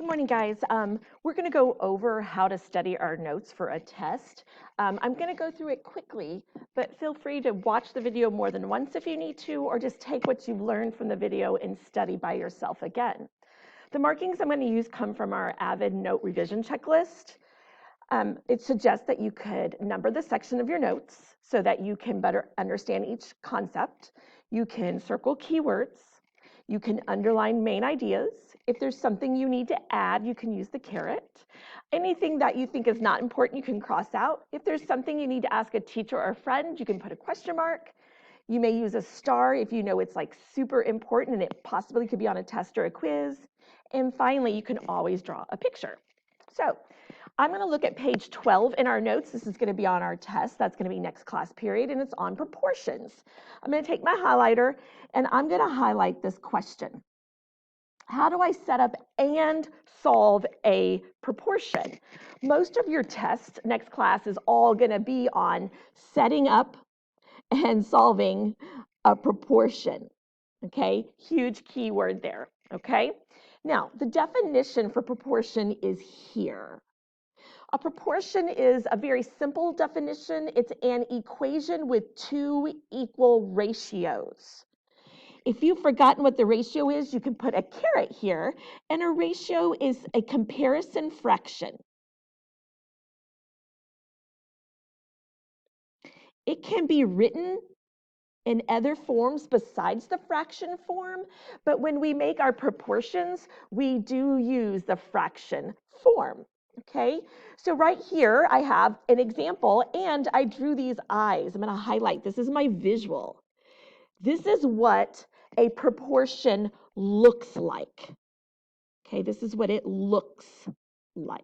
Good morning, guys. We're going to go over how to study our notes for a test. I'm going to go through it quickly, but feel free to watch the video more than once if you need to, or just take what you've learned from the video and study by yourself again. The markings I'm going to use come from our Avid Note Revision Checklist. It suggests that you could number the section of your notes so that you can better understand each concept. You can circle keywords. You can underline main ideas. If there's something you need to add, you can use the caret. Anything that you think is not important, you can cross out. If there's something you need to ask a teacher or a friend, you can put a question mark. You may use a star if you know it's like super important and it possibly could be on a test or a quiz. And finally, you can always draw a picture. So I'm going to look at page 12 in our notes. This is going to be on our test. That's going to be next class period, and it's on proportions. I'm going to take my highlighter, and I'm going to highlight this question. How do I set up and solve a proportion? Most of your tests next class is all going to be on setting up and solving a proportion. Okay, huge keyword there. Okay, now the definition for proportion is here. A proportion is a very simple definition. It's an equation with two equal ratios. If you've forgotten what the ratio is, you can put a caret here, and a ratio is a comparison fraction. It can be written in other forms besides the fraction form, but when we make our proportions, we do use the fraction form. Okay, so right here I have an example, and I drew these eyes. I'm going to highlight. This is my visual. This is what a proportion looks like. Okay, this is what it looks like.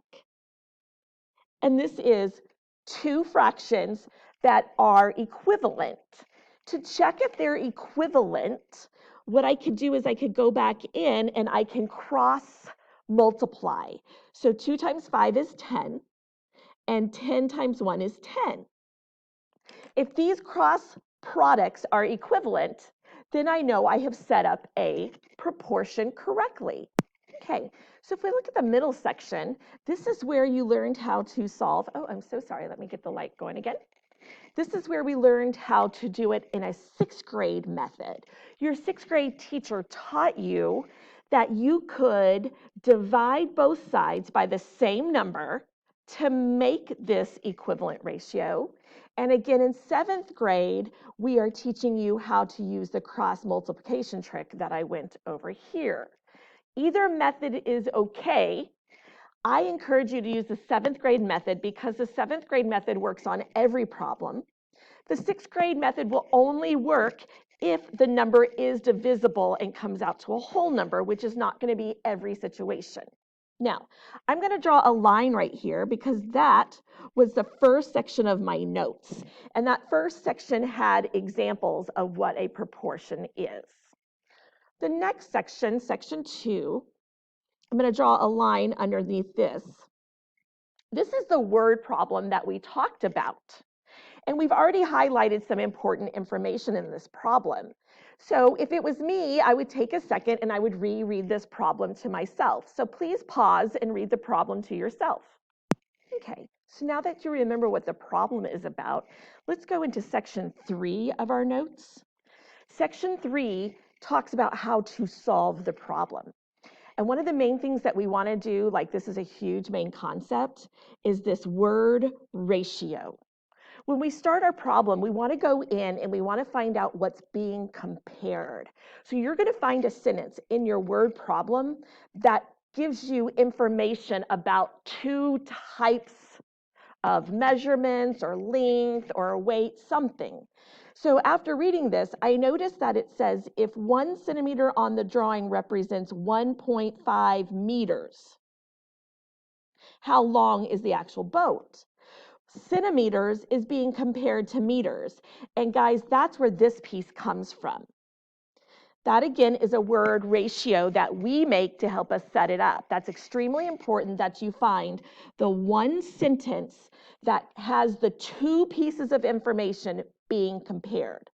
And this is two fractions that are equivalent. To check if they're equivalent, what I could do is I could go back in and I can cross multiply. So 2 times 5 is 10, and 10 times 1 is 10. If these cross products are equivalent, then I know I have set up a proportion correctly. Okay, so if we look at the middle section, this is where you learned how to solve. Oh, I'm so sorry. Let me get the light going again. This is where we learned how to do it in a 6th grade method. Your 6th grade teacher taught you that you could divide both sides by the same number to make this equivalent ratio. And again, in 7th grade, we are teaching you how to use the cross multiplication trick that I went over here. Either method is okay. I encourage you to use the 7th grade method because the 7th grade method works on every problem. The 6th grade method will only work if the number is divisible and comes out to a whole number, which is not going to be every situation. Now, I'm going to draw a line right here because that was the first section of my notes. And that first section had examples of what a proportion is. The next section, section 2, I'm going to draw a line underneath this. This is the word problem that we talked about. And we've already highlighted some important information in this problem. So if it was me, I would take a second and I would reread this problem to myself. So please pause and read the problem to yourself. Okay, so now that you remember what the problem is about, let's go into section 3 of our notes. Section 3 talks about how to solve the problem. And one of the main things that we want to do, like this is a huge main concept, is this word ratio. When we start our problem, we want to go in and we want to find out what's being compared. So you're going to find a sentence in your word problem that gives you information about 2 types of measurements or length or weight, something. So after reading this, I noticed that it says if 1 centimeter on the drawing represents 1.5 meters, how long is the actual boat? Centimeters is being compared to meters. And guys, that's where this piece comes from. That again is a word ratio that we make to help us set it up. That's extremely important that you find the one sentence that has the 2 pieces of information being compared.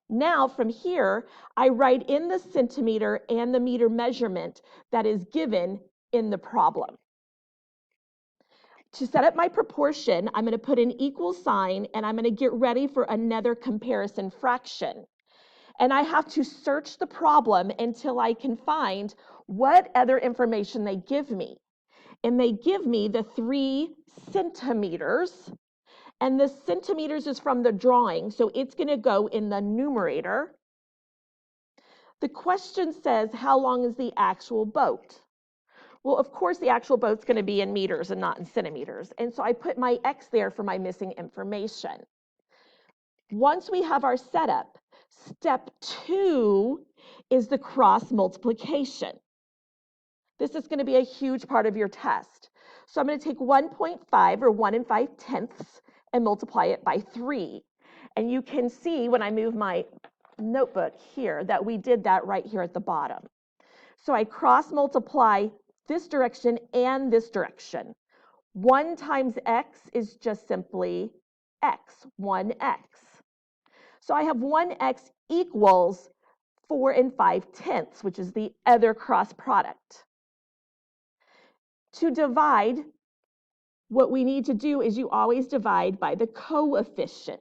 Now from here, I write in the centimeter and the meter measurement that is given in the problem. To set up my proportion, I'm going to put an equal sign, and I'm going to get ready for another comparison fraction. And I have to search the problem until I can find what other information they give me. And they give me the 3 centimeters. And the centimeters is from the drawing, so it's going to go in the numerator. The question says, how long is the actual boat? Well, of course, the actual boat's going to be in meters and not in centimeters. And so I put my X there for my missing information. Once we have our setup, step 2 is the cross multiplication. This is going to be a huge part of your test. So I'm going to take 1.5 or 1 5/10 and multiply it by 3. And you can see when I move my notebook here that we did that right here at the bottom. So I cross multiply this direction and this direction. 1 times x is just simply x, 1x. So I have 1x equals 4 5/10, which is the other cross product. To divide, what we need to do is you always divide by the coefficient.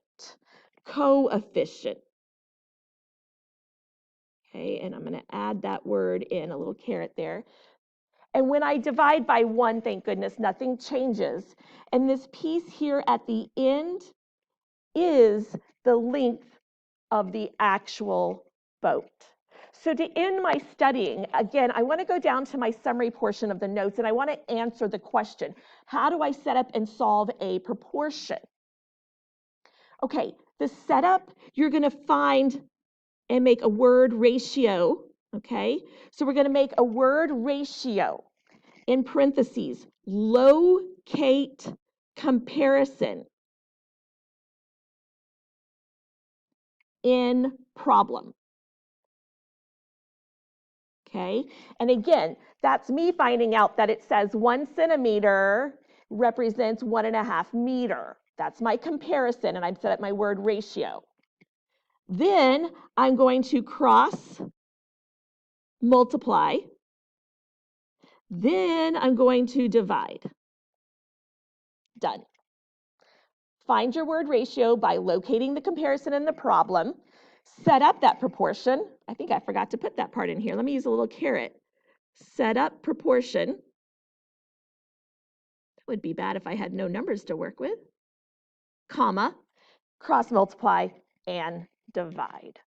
Coefficient. Okay, and I'm going to add that word in, a little caret there. And when I divide by 1, thank goodness, nothing changes. And this piece here at the end is the length of the actual boat. So to end my studying, again, I want to go down to my summary portion of the notes, and I want to answer the question, how do I set up and solve a proportion? Okay, the setup, you're going to find and make a word ratio, okay? So we're going to make a word ratio, in parentheses, locate comparison in problem. Okay, and again, that's me finding out that it says 1 centimeter represents 1.5 meters. That's my comparison, and I've set up my word ratio. Then I'm going to cross multiply. Then I'm going to divide. Done. Find your word ratio by locating the comparison in the problem. Set up that proportion. I think I forgot to put that part in here. Let me use a little caret. Set up proportion. That would be bad if I had no numbers to work with. Comma, cross multiply, and divide.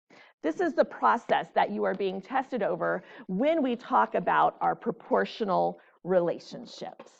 This is the process that you are being tested over when we talk about our proportional relationships.